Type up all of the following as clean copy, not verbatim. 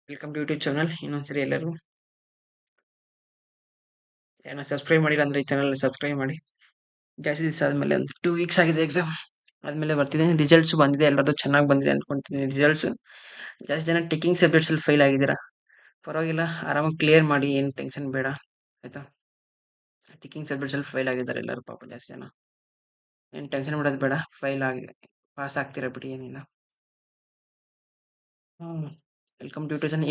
Welcome to YouTube channel. ಇನ್ನೊಂದ್ಸರಿ ಎಲ್ಲರೂ ಏನೋ ಸಬ್ಸ್ಕ್ರೈಬ್ ಮಾಡಿಲ್ಲ ಅಂದರೆ ಈ ಚಾನಲ್ ಸಬ್ಸ್ಕ್ರೈಬ್ ಮಾಡಿ. ಜಾಸ್ತಿ ದಿವಸ ಆದಮೇಲೆ ಒಂದು 2 ವೀಕ್ಸ್ ಆಗಿದೆ ಎಕ್ಸಾಮ್ ಆದಮೇಲೆ ಬರ್ತಿದ್ದೀನಿ. ರಿಸಲ್ಟ್ಸ್ ಬಂದಿದೆ, ಎಲ್ಲರದು ಚೆನ್ನಾಗಿ ಬಂದಿದೆ ಅಂದ್ಕೊಳ್ತೀನಿ. ರಿಸಲ್ಟ್ಸ್ ಜಾಸ್ತಿ ಜನ ಟೇಕಿಂಗ್ ಸಬ್ಜೆಕ್ಟ್ಸಲ್ಲಿ ಫೇಲ್ ಆಗಿದ್ದೀರಾ. ಪರವಾಗಿಲ್ಲ, ಆರಾಮಾಗಿ ಕ್ಲಿಯರ್ ಮಾಡಿ, ಏನು ಟೆನ್ಷನ್ ಬೇಡ ಆಯಿತಾ. ಟೇಕಿಂಗ್ ಸಬ್ಜೆಕ್ಟ್ಸಲ್ಲಿ ಫೇಲ್ ಆಗಿದ್ದಾರೆ ಎಲ್ಲರೂ, ಪಾಪ ಜಾಸ್ತಿ ಜನ. ಏನು ಟೆನ್ಷನ್ ಮಾಡೋದು ಬೇಡ, ಫೇಲ್ ಆಗಿ ಪಾಸ್ ಆಗ್ತೀರಾ ಬಿಡಿ, ಏನಿಲ್ಲ. Welcome to YouTube channel.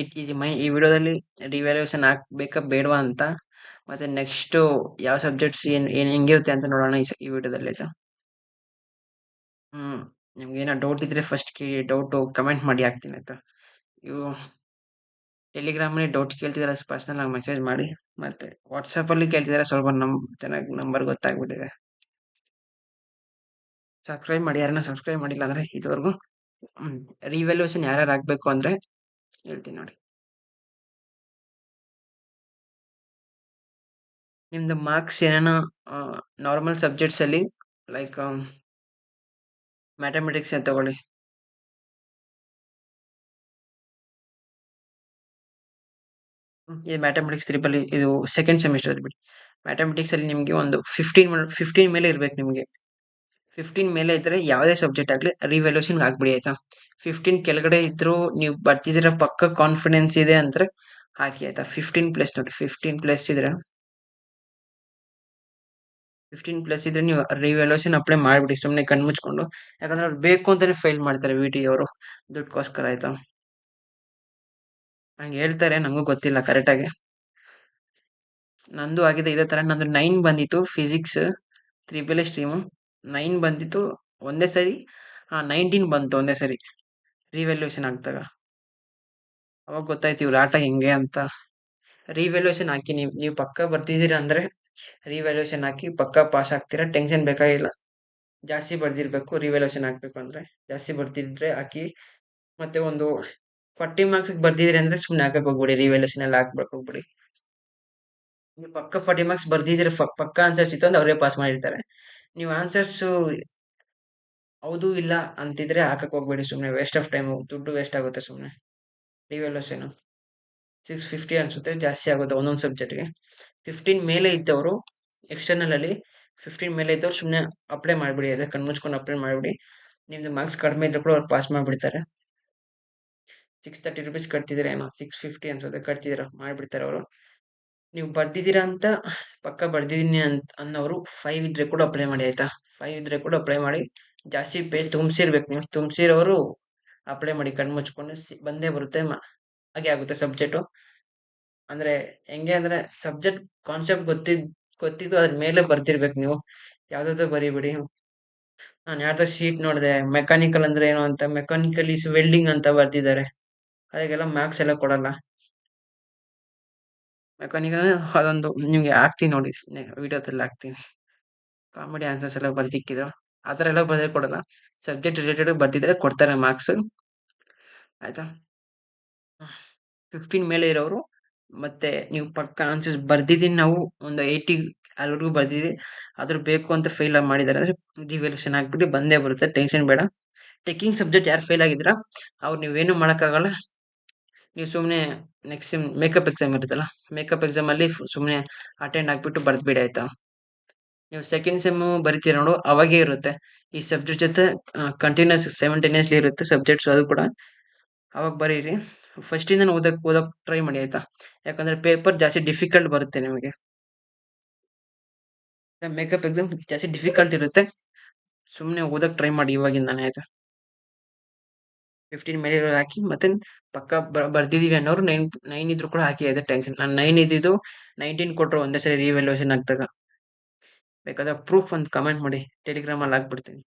ಈ ವಿಡಿಯೋದಲ್ಲಿ ರಿವ್ಯಾಲ್ಯೂಯೇಷನ್ ಹಾಕ್ಬೇಕಾ ಬೇಡವಾ ಅಂತ, ಮತ್ತೆ ನೆಕ್ಸ್ಟು ಯಾವ ಸಬ್ಜೆಕ್ಟ್ಸ್ ಏನು ಹೆಂಗಿರುತ್ತೆ ಅಂತ ನೋಡೋಣ ಈ ವಿಡಿಯೋದಲ್ಲಿ ಆಯ್ತಾ. ನಿಮ್ಗೆ ಏನೋ ಡೌಟ್ ಇದ್ರೆ ಫಸ್ಟ್ ಕೇಳಿ, ಡೌಟು ಕಮೆಂಟ್ ಮಾಡಿ ಹಾಕ್ತೀನಿ ಆಯ್ತಾ. ಇವು ಟೆಲಿಗ್ರಾಮಲ್ಲಿ ಡೌಟ್ ಕೇಳ್ತಿದ್ದಾರೆ, ಪರ್ಸ್ನಲ್ ಆಗಿ ಮೆಸೇಜ್ ಮಾಡಿ. ಮತ್ತೆ ವಾಟ್ಸಪ್ಪಲ್ಲಿ ಕೇಳ್ತಿದ್ದಾರೆ, ಸ್ವಲ್ಪ ಚೆನ್ನಾಗಿ ನಂಬರ್ ಗೊತ್ತಾಗ್ಬಿಟ್ಟಿದೆ. ಸಬ್ಸ್ಕ್ರೈಬ್ ಮಾಡಿ, ಯಾರನ್ನ ಸಬ್ಸ್ಕ್ರೈಬ್ ಮಾಡಿಲ್ಲ ಅಂದರೆ ಇದುವರೆಗೂ. ರಿವ್ಯಾಲ್ಯೂಯೇಷನ್ ಯಾರ್ಯಾರು ಆಗಬೇಕು ಅಂದರೆ ಹೇಳ್ತೀನಿ ನೋಡಿ. ನಿಮ್ದು ಮಾರ್ಕ್ಸ್ ಏನೇನೋ ನಾರ್ಮಲ್ ಸಬ್ಜೆಕ್ಟ್ಸಲ್ಲಿ ಲೈಕ್ ಮ್ಯಾಥಮೆಟಿಕ್ಸ್ ಅಂತ ತಗೊಳ್ಳಿ. ಇದು ಮ್ಯಾಥಮೆಟಿಕ್ಸ್ ತ್ರಿಬಲ್, ಇದು ಸೆಕೆಂಡ್ ಸೆಮಿಸ್ಟರ್ ಅದು ಬಿಡಿ. ಮ್ಯಾಥಮೆಟಿಕ್ಸಲ್ಲಿ ನಿಮಗೆ ಒಂದು 15 ಮೇಲೆ ಇರಬೇಕು ನಿಮಗೆ. 15 ಮೇಲೆ ಇದ್ದರೆ ಯಾವುದೇ ಸಬ್ಜೆಕ್ಟ್ ಆಗಲಿ ರಿವ್ಯಾಲ್ಯೂಷನ್ಗೆ ಹಾಕ್ಬಿಡಿ ಆಯಿತಾ. 15 ಕೆಳಗಡೆ ಇದ್ದರೂ ನೀವು ಬರ್ತಿದ್ದೀರ ಪಕ್ಕ ಕಾನ್ಫಿಡೆನ್ಸ್ ಇದೆ ಅಂದರೆ ಹಾಕಿ ಆಯಿತಾ. 15+ ನೋಡಿ, 15+ ಇದ್ರೆ 15+ ಇದ್ರೆ ನೀವು ರಿವ್ಯಾಲ್ಯೂಷನ್ ಅಪ್ಲೈ ಮಾಡಿಬಿಡಿ, ಸುಮ್ಮನೆ ಕಣ್ಣು ಮುಚ್ಕೊಂಡು. ಯಾಕಂದ್ರೆ ಅವ್ರು ಬೇಕು ಅಂತಲೇ ಫೇಲ್ ಮಾಡ್ತಾರೆ ವಿ ಟಿ ಅವರು, ದುಡ್ಡುಗೋಸ್ಕರ ಆಯಿತಾ. ಹಂಗೆ ಹೇಳ್ತಾರೆ, ನನಗೂ ಗೊತ್ತಿಲ್ಲ ಕರೆಕ್ಟಾಗಿ. ನಂದು ಆಗಿದೆ ಇದೇ ಥರ. ನಂದು 9 ಬಂದಿತ್ತು ಫಿಸಿಕ್ಸ್, ತ್ರಿಬಲ್ ಸ್ಟ್ರೀಮು. 9 ಬಂದಿತ್ತು ಒಂದೇ ಸರಿ. 19 ಬಂತು ಒಂದೇ ಸರಿ ರಿವ್ಯಾಲ್ಯೂಷನ್ ಹಾಕಿದಾಗ. ಅವಾಗ ಗೊತ್ತಾಯ್ತು ಇವ್ರ ಆಟ ಹೆಂಗೆ ಅಂತ. ರಿವ್ಯಾಲ್ಯೂಷನ್ ಹಾಕಿ, ನೀವು ಪಕ್ಕ ಬರ್ತಿದ್ದೀರಾ ಅಂದರೆ ರಿವ್ಯಾಲ್ಯೂಷನ್ ಹಾಕಿ ಪಕ್ಕ ಪಾಸ್ ಆಗ್ತೀರಾ, ಟೆನ್ಷನ್ ಬೇಕಾಗಿಲ್ಲ. ಜಾಸ್ತಿ ಬರ್ದಿರಬೇಕು ರಿವ್ಯಾಲ್ಯೂಷನ್ ಹಾಕಬೇಕು ಅಂದರೆ. ಜಾಸ್ತಿ ಬರ್ದಿದ್ರೆ ಹಾಕಿ. ಮತ್ತೆ ಒಂದು 40 ಮಾರ್ಕ್ಸಿಗೆ ಬರ್ದಿದ್ದೀರಿ ಅಂದರೆ ಸುಮ್ಮನೆ ಹಾಕಕ್ಕೆ ಹೋಗ್ಬಿಡಿ, ರಿವ್ಯಾಲ್ಯೂಷನ್ ಎಲ್ಲ ಹಾಕ್ಬೇಕು ಹೋಗ್ಬಿಡಿ. ನೀವು ಪಕ್ಕ 40 ಮಾರ್ಕ್ಸ್ ಬರ್ದಿದ್ರೆ ಪಕ್ಕ ಆನ್ಸರ್ಸ್ ಇತ್ತು ಅಂದ್ರೆ ಅವರೇ ಪಾಸ್ ಮಾಡಿರ್ತಾರೆ. ನೀವು ಆನ್ಸರ್ಸು ಹೌದು ಇಲ್ಲ ಅಂತಿದ್ರೆ ಹಾಕಕ್ಕೆ ಹೋಗ್ಬೇಡಿ, ಸುಮ್ಮನೆ ವೇಸ್ಟ್ ಆಫ್ ಟೈಮು, ದುಡ್ಡು ವೇಸ್ಟ್ ಆಗುತ್ತೆ ಸುಮ್ಮನೆ. ರಿವ್ಯಾಲ್ಯೂಷನು 650 ಅನಿಸುತ್ತೆ, ಜಾಸ್ತಿ ಆಗುತ್ತೆ ಒಂದೊಂದು ಸಬ್ಜೆಕ್ಟ್ಗೆ. 15 ಮೇಲೆ ಇದ್ದವರು ಎಕ್ಸ್ಟರ್ನಲಲ್ಲಿ 15 ಮೇಲೆ ಇದ್ದವ್ರು ಸುಮ್ಮನೆ ಅಪ್ಲೈ ಮಾಡಿಬಿಡಿ, ಅದೇ ಕಣ್ಣು ಮುಚ್ಕೊಂಡು ಅಪ್ಲೈ ಮಾಡಿಬಿಡಿ. ನಿಮ್ಮದು ಮಾರ್ಕ್ಸ್ ಕಡಿಮೆ ಇದ್ರೂ ಕೂಡ ಅವ್ರು ಪಾಸ್ ಮಾಡಿಬಿಡ್ತಾರೆ. 630 ರೂಪೀಸ್ ಕಟ್ತಿದ್ದೀರಾ ಏನೋ, 650 ಅನ್ಸುತ್ತೆ ಕಟ್ತಿದ್ದೀರಾ, ಮಾಡಿಬಿಡ್ತಾರೆ ಅವರು. ನೀವು ಬರ್ದಿದ್ದೀರಾ ಅಂತ ಪಕ್ಕ ಬರ್ದಿದ್ದೀನಿ ಅನ್ನೋರು 5 ಇದ್ರೆ ಕೂಡ ಅಪ್ಲೈ ಮಾಡಿ ಆಯಿತಾ. 5 ಇದ್ರೆ ಕೂಡ ಅಪ್ಲೈ ಮಾಡಿ. ಜಾಸ್ತಿ ಪೇಜ್ ತುಂಬಿಸಿರ್ಬೇಕು ನೀವು. ತುಂಬಿಸಿರೋರು ಅಪ್ಲೈ ಮಾಡಿ, ಕಣ್ಣು ಮುಚ್ಕೊಂಡು ಬಂದೇ ಬರುತ್ತೆ. ಹಾಗೆ ಆಗುತ್ತೆ ಸಬ್ಜೆಕ್ಟು. ಅಂದರೆ ಹೆಂಗೆ ಅಂದರೆ ಸಬ್ಜೆಕ್ಟ್ ಕಾನ್ಸೆಪ್ಟ್ ಗೊತ್ತಿದ್ದು ಅದ್ರ ಮೇಲೆ ಬರ್ದಿರ್ಬೇಕು ನೀವು. ಯಾವುದಾದ್ರು ಬರೀಬಿಡಿ. ನಾನು ಯಾರ್ದೋ ಶೀಟ್ ನೋಡಿದೆ, ಮೆಕ್ಯಾನಿಕಲ್ ಅಂದರೆ ಏನು ಅಂತ, ಮೆಕ್ಯಾನಿಕಲ್ ಈಸ್ ವೆಲ್ಡಿಂಗ್ ಅಂತ ಬರ್ದಿದ್ದಾರೆ. ಅದಕ್ಕೆಲ್ಲ ಮಾರ್ಕ್ಸ್ ಎಲ್ಲ ಕೊಡಲ್ಲ. ಮೆಕ್ಯಾನಿಕಲ್ ಅದೊಂದು ನಿಮಗೆ ಹಾಕ್ತೀನಿ ನೋಡಿ, ವಿಡಿಯೋದಲ್ಲಿ ಹಾಕ್ತೀನಿ. ಕಾಮಿಡಿ ಆನ್ಸರ್ಸ್ ಎಲ್ಲ ಬರ್ದಿಕ್ಕಿದ್ರು, ಆ ಥರ ಎಲ್ಲ ಬರೆದ್ರೆ ಕೊಡಲ್ಲ. ಸಬ್ಜೆಕ್ಟ್ ರಿಲೇಟೆಡ್ ಬರ್ದಿದ್ರೆ ಕೊಡ್ತಾರೆ ಮಾರ್ಕ್ಸ್ ಆಯಿತಾ. 15 ಮೇಲೆ ಇರೋರು ಮತ್ತೆ ನೀವು ಪಕ್ಕ ಆನ್ಸರ್ಸ್ ಬರ್ದಿದ್ದೀನಿ, ನಾವು ಒಂದು 80 ಅಲ್ಲಿವರೆಗೂ ಬರ್ದಿದ್ದೀವಿ, ಆದ್ರೂ ಬೇಕು ಅಂತ ಫೇಲ್ ಮಾಡಿದ್ದಾರೆ ಅಂದರೆ ರಿವ್ಯಾಲ್ಯೂಷನ್ ಹಾಕ್ಬಿಟ್ಟು ಬಂದೇ ಬರುತ್ತೆ, ಟೆನ್ಷನ್ ಬೇಡ. ಟೇಕಿಂಗ್ ಸಬ್ಜೆಕ್ಟ್ ಯಾರು ಫೇಲ್ ಆಗಿದ್ದೀರಾ ಅವ್ರು ನೀವೇನು ಮಾಡೋಕ್ಕಾಗಲ್ಲ. ನೀವು ಸುಮ್ಮನೆ ನೆಕ್ಸ್ಟ್ ಸೆಮ್ ಮೇಕಪ್ ಎಕ್ಸಾಮ್ ಇರುತ್ತಲ್ಲ, ಮೇಕಪ್ ಎಕ್ಸಾಮಲ್ಲಿ ಸುಮ್ಮನೆ ಅಟೆಂಡ್ ಆಗಿಬಿಟ್ಟು ಬರೆದ್ಬಿಡಿ ಆಯಿತಾ. ನೀವು ಸೆಕೆಂಡ್ ಸೆಮ್ಮು ಬರಿತೀರ ನೋಡು, ಅವಾಗೇ ಇರುತ್ತೆ ಈ ಸಬ್ಜೆಕ್ಟ್ ಜೊತೆ ಕಂಟಿನ್ಯೂಸ್ ಸೈಮಲ್ಟೇನಿಯಸ್ಲಿ ಇರುತ್ತೆ ಸಬ್ಜೆಕ್ಟ್ಸ್, ಅದು ಕೂಡ ಅವಾಗ ಬರೀರಿ. ಫಸ್ಟಿಂದ ಓದೋಕ್ಕೆ ಟ್ರೈ ಮಾಡಿ ಆಯಿತಾ. ಯಾಕಂದರೆ ಪೇಪರ್ ಜಾಸ್ತಿ ಡಿಫಿಕಲ್ಟ್ ಬರುತ್ತೆ ನಿಮಗೆ. ಮೇಕಪ್ ಎಕ್ಸಾಮ್ ಜಾಸ್ತಿ ಡಿಫಿಕಲ್ಟ್ ಇರುತ್ತೆ, ಸುಮ್ಮನೆ ಓದೋಕ್ಕೆ ಟ್ರೈ ಮಾಡಿ ಇವಾಗಿಂದಾನೆ ಆಯಿತಾ. 15 ಮೇಲೆ ಇರೋರು ಹಾಕಿ, ಮತ್ತೆ ಪಕ್ಕ ಬರ್ದಿದ್ದೀವಿ ಅನ್ನೋರು 9 ಇದ್ರು ಕೂಡ ಹಾಕಿ, ಅದೇ ಟೆನ್ಷನ್. ನಾನು 9 ಇದ್ದಿದ್ದು 19 ಕೊಟ್ಟರು ಒಂದೇ ಸರಿ ರಿವ್ಯಾಲ್ಯೂಷನ್ ಹಾಕಿದಾಗ. ಬೇಕಾದ್ರೆ ಪ್ರೂಫ್ ಒಂದು ಕಮೆಂಟ್ ಮಾಡಿ, ಟೆಲಿಗ್ರಾಮಲ್ಲಿ ಹಾಕ್ಬಿಡ್ತೀನಿ.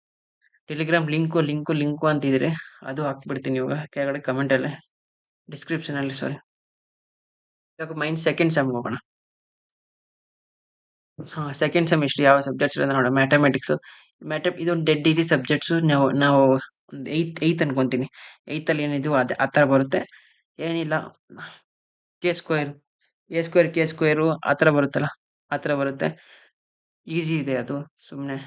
ಟೆಲಿಗ್ರಾಮ್ ಲಿಂಕು ಅಂತಿದ್ರೆ ಅದು ಹಾಕ್ಬಿಡ್ತೀನಿ ಇವಾಗ ಕೆಳಗಡೆ ಕಮೆಂಟಲ್ಲೇ, ಡಿಸ್ಕ್ರಿಪ್ಷನಲ್ಲಿ. ಸಾರಿ, ಇವಾಗ ಸೆಕೆಂಡ್ ಸೆಮ್ ಹೋಗೋಣ. ಸೆಕೆಂಡ್ ಸೆಮಿಸ್ಟರ್ ಯಾವ ಸಬ್ಜೆಕ್ಟ್ಸ್ ಇರೋದು ನೋಡೋಣ. ಮ್ಯಾಥಮೆಟಿಕ್ಸು, ಇದೊಂದು ಡೆಡ್ ಈಸಿ ಸಬ್ಜೆಕ್ಟ್ಸು. ನಾವು ಒಂದು ಏಯ್ತ್ ಅನ್ಕೊತೀನಿ. ಏಯ್ತಲ್ಲಿ ಏನಿದೆಯೋ ಅದು ಆ ಥರ ಬರುತ್ತೆ, ಏನಿಲ್ಲ. ಕೆ ಸ್ಕ್ವೇರು ಆ ಥರ ಬರುತ್ತಲ್ಲ, ಆ ಥರ ಬರುತ್ತೆ. ಈಸಿ ಇದೆ ಅದು, ಸುಮ್ಮನೆ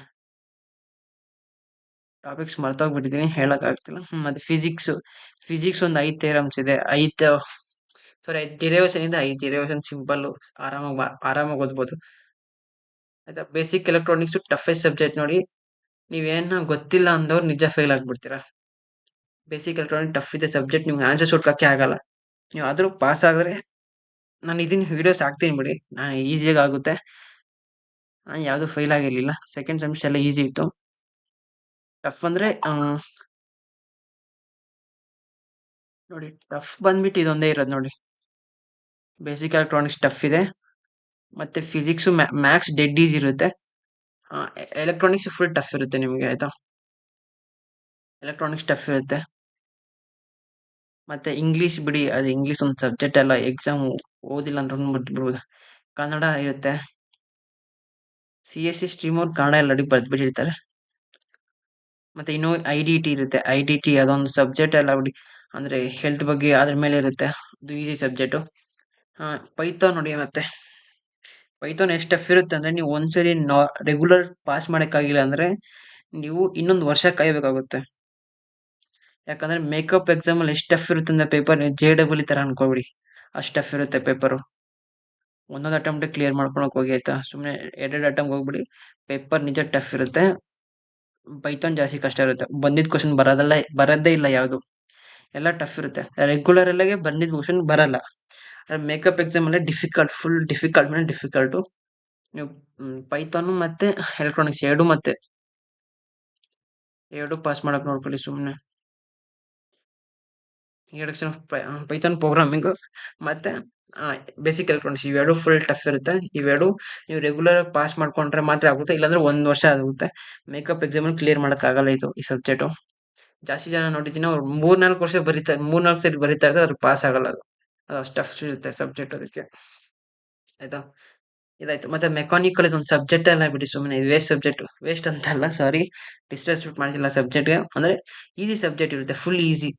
ಟಾಪಿಕ್ಸ್ ಮರ್ತೋಗ್ಬಿಟ್ಟಿದ್ದೀನಿ, ಹೇಳೋಕ್ಕಾಗ್ತಿಲ್ಲ. ಮತ್ತು ಫಿಸಿಕ್ಸ್ ಒಂದು 5 ಥಿಯರಮ್ಸ್ ಇದೆ. ಸಾರಿ ಡಿರೈವೇಶನ್ ಇಂದ 5 ಡಿರೈವೇಶನ್ ಸಿಂಪಲ್ ಆರಾಮಾಗಿ ಓದ್ಬೋದು. ಆಯ್ತಾ. ಬೇಸಿಕ್ ಎಲೆಕ್ಟ್ರಾನಿಕ್ಸ್ ಟಫೆಸ್ಟ್ ಸಬ್ಜೆಕ್ಟ್ ನೋಡಿ. ನೀವೇನ ಗೊತ್ತಿಲ್ಲ ಅಂದವ್ರು ನಿಜ ಫೇಲ್ ಆಗ್ಬಿಡ್ತೀರಾ. ಬೇಸಿಕ್ ಎಲೆಕ್ಟ್ರಾನಿಕ್ ಟಫ್ ಇದೆ ಸಬ್ಜೆಕ್ಟ್, ನಿಮ್ಗೆ ಆನ್ಸರ್ ಹುಡ್ಕಕ್ಕೆ ಆಗಲ್ಲ. ನೀವು ಆದ್ರೂ ಪಾಸ್ ಆದ್ರೆ ನಾನು ಇದೀನಿ, ವಿಡಿಯೋಸ್ ಹಾಕ್ತೀನಿ ಬಿಡಿ. ಈಸಿಯಾಗಿ ಆಗುತ್ತೆ. ನಾನು ಯಾವುದು ಫೇಲ್ ಆಗಿರ್ಲಿಲ್ಲ. ಸೆಕೆಂಡ್ ಸೆಮಿಸ್ಟರ್ ಎಲ್ಲ ಈಸಿ ಇತ್ತು. ಟಫ್ ಅಂದ್ರೆ ನೋಡಿ, ಟಫ್ ಬಂದ್ಬಿಟ್ಟು ಇದೊಂದೇ ಇರೋದು ನೋಡಿ. ಬೇಸಿಕ್ ಎಲೆಕ್ಟ್ರಾನಿಕ್ಸ್ ಟಫ್ ಇದೆ, ಮತ್ತೆ ಫಿಸಿಕ್ಸ್ ಮ್ಯಾಥ್ಸ್ ಡೆಡ್ ಈಸಿ ಇರುತ್ತೆ. ಎಲೆಕ್ಟ್ರಾನಿಕ್ಸ್ ಫುಲ್ ಟಫ್ ಇರುತ್ತೆ ನಿಮಗೆ. ಆಯ್ತಾ. ಎಲೆಕ್ಟ್ರಾನಿಕ್ಸ್ ಟಫ್ ಇರುತ್ತೆ. ಮತ್ತೆ ಇಂಗ್ಲಿಷ್ ಬಿಡಿ, ಅದು ಇಂಗ್ಲಿಷ್ ಒಂದು ಸಬ್ಜೆಕ್ಟ್ ಅಲ್ಲ, ಎಕ್ಸಾಮ್ ಓದಿಲ್ಲ ಅಂದ್ರೆ ಬಿಟ್ಬಿಡ್ಬೋದು. ಕನ್ನಡ ಇರುತ್ತೆ. CSE ಸ್ಟ್ರೀಮ್ ಅವ್ರು ಕನ್ನಡ ಎಲ್ಲ ಬರ್ದ್ಬಿಟ್ಟಿರ್ತಾರೆ. ಮತ್ತೆ ಇನ್ನು IDT ಇರುತ್ತೆ. IDT ಅದೊಂದು ಸಬ್ಜೆಕ್ಟ್ ಎಲ್ಲ ಬಿಡಿ, ಅಂದ್ರೆ ಹೆಲ್ತ್ ಬಗ್ಗೆ ಅದ್ರ ಮೇಲೆ ಇರುತ್ತೆ. ಅದು ಈಸಿ ಸಬ್ಜೆಕ್ಟು. ಪೈಥಾನ್ ನೋಡಿ. ಮತ್ತೆ ಪೈಥಾನ್ ಎಷ್ಟು ಟಫ್ ಇರುತ್ತೆ ಅಂದ್ರೆ, ನೀವು ಒಂದ್ಸರಿ ರೆಗ್ಯುಲರ್ ಪಾಸ್ ಮಾಡಕ್ಕಾಗಿಲ್ಲ ಅಂದ್ರೆ ನೀವು ಇನ್ನೊಂದು ವರ್ಷ ಕಾಯಬೇಕಾಗುತ್ತೆ. ಯಾಕಂದ್ರೆ ಮೇಕಪ್ ಎಕ್ಸಾಮ್ ಅಲ್ಲಿ ಎಷ್ಟು ಟಫ್ ಇರುತ್ತೆ ಅಂದ್ರೆ ಪೇಪರ್ JEE ತರ ಅನ್ಕೋಬಿಡಿ, ಅಷ್ಟು ಟಫ್ ಇರುತ್ತೆ ಪೇಪರು. ಒಂದೊಂದು ಅಟೆಂಪ್ಟ್ ಕ್ಲಿಯರ್ ಮಾಡ್ಕೊಳಕ್ ಹೋಗಿ. ಆಯ್ತಾ. ಸುಮ್ಮನೆ ಎರಡೆರಡು ಅಟೆಂಪ್ಟ್ ಹೋಗ್ಬಿಡಿ, ಪೇಪರ್ ನಿಜ ಟಫ್ ಇರುತ್ತೆ. ಪೈಥಾನ್ ಜಾಸ್ತಿ ಕಷ್ಟ ಇರುತ್ತೆ. ಬಂದಿದ್ ಕ್ವಶನ್ ಬರದೇ ಇಲ್ಲ ಯಾವುದು, ಎಲ್ಲ ಟಫ್ ಇರುತ್ತೆ. ರೆಗ್ಯುಲರ್ ಅಲ್ಲಿಗೆ ಬಂದಿದ್ ಕ್ವಶನ್ ಬರಲ್ಲ. ಮೇಕಪ್ ಎಕ್ಸಾಮ್ ಅಲ್ಲಿ ಡಿಫಿಕಲ್ಟ್, ಫುಲ್ ಡಿಫಿಕಲ್ಟ್ ಮೇಲೆ ಡಿಫಿಕಲ್ಟು. ನೀವು ಪೈಥಾನ್ ಮತ್ತೆ ಎಲೆಕ್ಟ್ರಾನಿಕ್ಸ್ ಎರಡು ಪಾಸ್ ಮಾಡಕ್ ನೋಡ್ಕೊಳ್ಳಿ ಸುಮ್ಮನೆ. ಇಂಟ್ರೊಡಕ್ಷನ್ ಆಫ್ ಪೈಥಾನ್ ಪ್ರೋಗ್ರಾಮಿಂಗ್ ಮತ್ತೆ ಬೇಸಿಕ್ ಎಲೆಕ್ಟ್ರಾನಿಕ್ಸ್, ಇವೆರಡು ಫುಲ್ ಟಫ್ ಇರುತ್ತೆ. ಇವೆರಡು ನೀವು ರೆಗ್ಯುಲರ್ ಪಾಸ್ ಮಾಡ್ಕೊಂಡ್ರೆ ಮಾತ್ರ ಆಗುತ್ತೆ, ಇಲ್ಲಾಂದ್ರೆ ಒಂದ್ ವರ್ಷ ಆಗುತ್ತೆ. ಮೇಕಪ್ ಎಕ್ಸಾಮ್ ಅಲ್ಲಿ ಕ್ಲಿಯರ್ ಮಾಡಕ್ ಆಗಲ್ಲ ಈ ಸಬ್ಜೆಕ್ಟ್. ಜಾಸ್ತಿ ಜನ ನೋಡಿದ್ದೀನಿ, ಅವ್ರು 3-4 ವರ್ಷ ಬರೀತಾರೆ, 3-4 ಸರಿ ಬರೀತಾ ಇರ್ತಾರೆ, ಅವ್ರಿಗೆ ಪಾಸ್ ಆಗಲ್ಲ. ಅದು ಅಷ್ಟು ಟಫ್ ಇರುತ್ತೆ ಸಬ್ಜೆಕ್ಟ್ ಅದಕ್ಕೆ. ಆಯ್ತಾ. ಇದಾಯ್ತು. ಮತ್ತೆ ಮೆಕ್ಯಾನಿಕಲ್ ಇದೊಂದು ಸಬ್ಜೆಕ್ಟ್ ಎಲ್ಲ ಬಿಡಿ ಸುಮ್ಮನೆ, ವೇಸ್ಟ್ ಸಬ್ಜೆಕ್ಟ್. ವೇಸ್ಟ್ ಅಂತ ಅಲ್ಲ, ಸಾರಿ, ಡಿಸ್ರೆಸ್ಪೆಕ್ಟ್ ಮಾಡಿಲ್ಲ ಸಬ್ಜೆಕ್ಟ್ಗೆ. ಅಂದ್ರೆ ಈಸಿ ಸಬ್ಜೆಕ್ಟ್ ಇರುತ್ತೆ, ಫುಲ್ ಈಸಿ.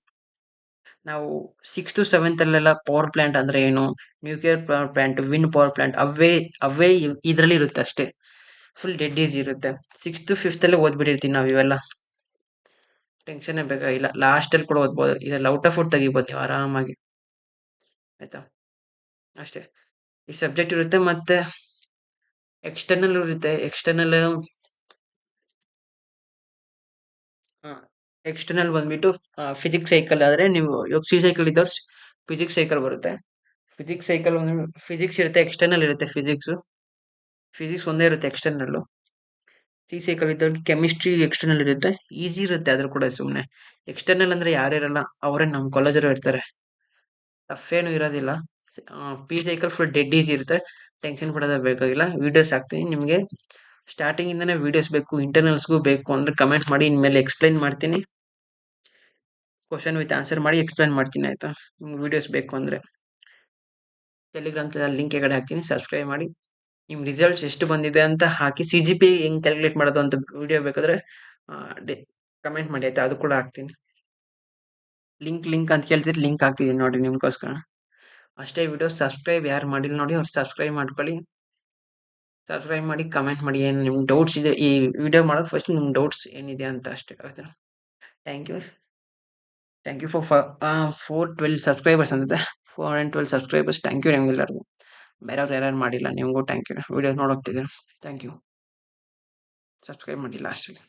ನಾವು 6th-7th ಅಲ್ಲೆಲ್ಲ ಪವರ್ ಪ್ಲಾಂಟ್ ಅಂದ್ರೆ ಏನು, nuclear power plant, wind power plant, ಅವೇ ಇದ್ರಲ್ಲಿ ಇರುತ್ತೆ ಅಷ್ಟೇ. ಫುಲ್ ಡೆಡ್ ಈಸಿ ಇರುತ್ತೆ. 6th-5th ಅಲ್ಲೇ ಓದ್ಬಿಟ್ಟಿರ್ತೀವಿ ನಾವು ಇವೆಲ್ಲ, ಟೆನ್ಷನ್ ಬೇಕಾಗಿಲ್ಲ. ಲಾಸ್ಟ್ ಅಲ್ಲಿ ಕೂಡ ಓದ್ಬೋದು. ಇದ್ರಲ್ಲಿ ಔಟ್ ಆಫ್ ಔಟ್ ತೆಗಿಬೋದು ನೀವು ಆರಾಮಾಗಿ. ಆಯ್ತಾ. ಅಷ್ಟೇ ಈ ಸಬ್ಜೆಕ್ಟ್ ಇರುತ್ತೆ. ಮತ್ತೆ ಎಕ್ಸ್ಟರ್ನಲ್ ಇರುತ್ತೆ. ಎಕ್ಸ್ಟರ್ನಲ್ ಬಂದ್ಬಿಟ್ಟು ಫಿಸಿಕ್ಸ್ ಸೈಕಲ್ ಆದ್ರೆ, ನೀವು ಸಿ ಸೈಕಲ್ ಇದ್ದವ್ರು ಫಿಸಿಕ್ಸ್ ಸೈಕಲ್ ಬರುತ್ತೆ. ಫಿಸಿಕ್ಸ್ ಸೈಕಲ್ ಫಿಸಿಕ್ಸ್ ಇರುತ್ತೆ, ಎಕ್ಸ್ಟರ್ನಲ್ ಇರುತ್ತೆ. ಫಿಸಿಕ್ಸ್ ಒಂದೇ ಇರುತ್ತೆ ಎಕ್ಸ್ಟರ್ನಲ್. ಸಿ ಸೈಕಲ್ ಇದ್ದವ್ರಿಗೆ ಕೆಮಿಸ್ಟ್ರಿ ಎಕ್ಸ್ಟರ್ನಲ್ ಇರುತ್ತೆ, ಈಸಿ ಇರುತ್ತೆ ಅದ್ರ ಕೂಡ. ಸುಮ್ಮನೆ ಎಕ್ಸ್ಟರ್ನಲ್ ಅಂದ್ರೆ ಯಾರಿರಲ್ಲ, ಅವರೇ ನಮ್ಮ ಕಾಲೇಜರು ಇರ್ತಾರೆ, ಟಫ್ ಏನು ಇರೋದಿಲ್ಲ. P cycle full dead easy ಇರುತ್ತೆ, ಟೆನ್ಷನ್ ಪಡೋದ ಬೇಕಾಗಿಲ್ಲ. ವಿಡಿಯೋಸ್ ಹಾಕ್ತೀನಿ ನಿಮಗೆ. ಸ್ಟಾರ್ಟಿಂಗ್ ಇಂದಾನೆ ವಿಡಿಯೋಸ್ ಬೇಕು, ಇಂಟರ್ನಲ್ಸ್ಗೂ ಬೇಕು ಅಂದ್ರೆ ಕಮೆಂಟ್ ಮಾಡಿ, ಇನ್ಮೇಲೆ ಎಕ್ಸ್ಪ್ಲೈನ್ ಮಾಡ್ತೀನಿ. ಕ್ವಶನ್ ವಿತ್ ಆನ್ಸರ್ ಮಾಡಿ ಎಕ್ಸ್ಪ್ಲೈನ್ ಮಾಡ್ತೀನಿ. ಆಯ್ತಾ. ನಿಮ್ಗೆ ವಿಡಿಯೋಸ್ ಬೇಕು ಅಂದ್ರೆ ಟೆಲಿಗ್ರಾಮ್ ಚಾನಲ್ ಲಿಂಕ್ ಕಡೆ ಹಾಕ್ತೀನಿ, ಸಬ್ಸ್ಕ್ರೈಬ್ ಮಾಡಿ. ನಿಮ್ ರಿಸಲ್ಟ್ಸ್ ಎಷ್ಟು ಬಂದಿದೆ ಅಂತ ಹಾಕಿ, CGP ಹೆಂಗ್ ಕ್ಯಾಲ್ಕುಲೇಟ್ ಮಾಡೋದು ಅಂತ ವಿಡಿಯೋ ಬೇಕಾದ್ರೆ ಕಮೆಂಟ್ ಮಾಡಿ. ಆಯ್ತಾ. ಅದು ಕೂಡ ಹಾಕ್ತೀನಿ. ಲಿಂಕ್ ಅಂತ ಕೇಳ್ತಿದ್ರೆ ಲಿಂಕ್ ಹಾಕ್ತಿದ್ದೀನಿ ನೋಡಿ ನಿಮ್ಗೋಸ್ಕರ. ಅಷ್ಟೇ. ವಿಡಿಯೋಸ್ ಸಬ್ಸ್ಕ್ರೈಬ್ ಯಾರು ಮಾಡಿಲ್ಲ ನೋಡಿ, ಅವ್ರು ಸಬ್ಸ್ಕ್ರೈಬ್ ಮಾಡ್ಕೊಳ್ಳಿ. ಸಬ್ಸ್ಕ್ರೈಬ್ ಮಾಡಿ, ಕಮೆಂಟ್ ಮಾಡಿ, ಏನು ನಿಮ್ಗೆ ಡೌಟ್ಸ್ ಇದೆ ಈ ವಿಡಿಯೋ ಮಾಡೋದು ಫಸ್ಟ್, ನಿಮ್ಗೆ ಡೌಟ್ಸ್ ಏನಿದೆ ಅಂತ ಅಷ್ಟೇ. ಆಯ್ತಾ. Thank you. ಫಾರ್ 412 ಸಬ್ಸ್ಕ್ರೈಬರ್ಸ್ ಅಂತಿದೆ. 412 ಸಬ್ಸ್ಕ್ರೈಬರ್ಸ್. ಥ್ಯಾಂಕ್ ಯು ನಿಮ್ಗೆಲ್ಲರಿಗೂ. ಬೇರೆಯವ್ರು ಯಾರು ಮಾಡಿಲ್ಲ, ನಿಮಗೂ ಥ್ಯಾಂಕ್ ಯು. ವಿಡಿಯೋ ನೋಡೋಗ್ತಿದ್ದೀರಾ, ಥ್ಯಾಂಕ್ ಯು. ಸಬ್ಸ್ಕ್ರೈಬ್ ಮಾಡಿ ಲಾಸ್ಟಲ್ಲಿ.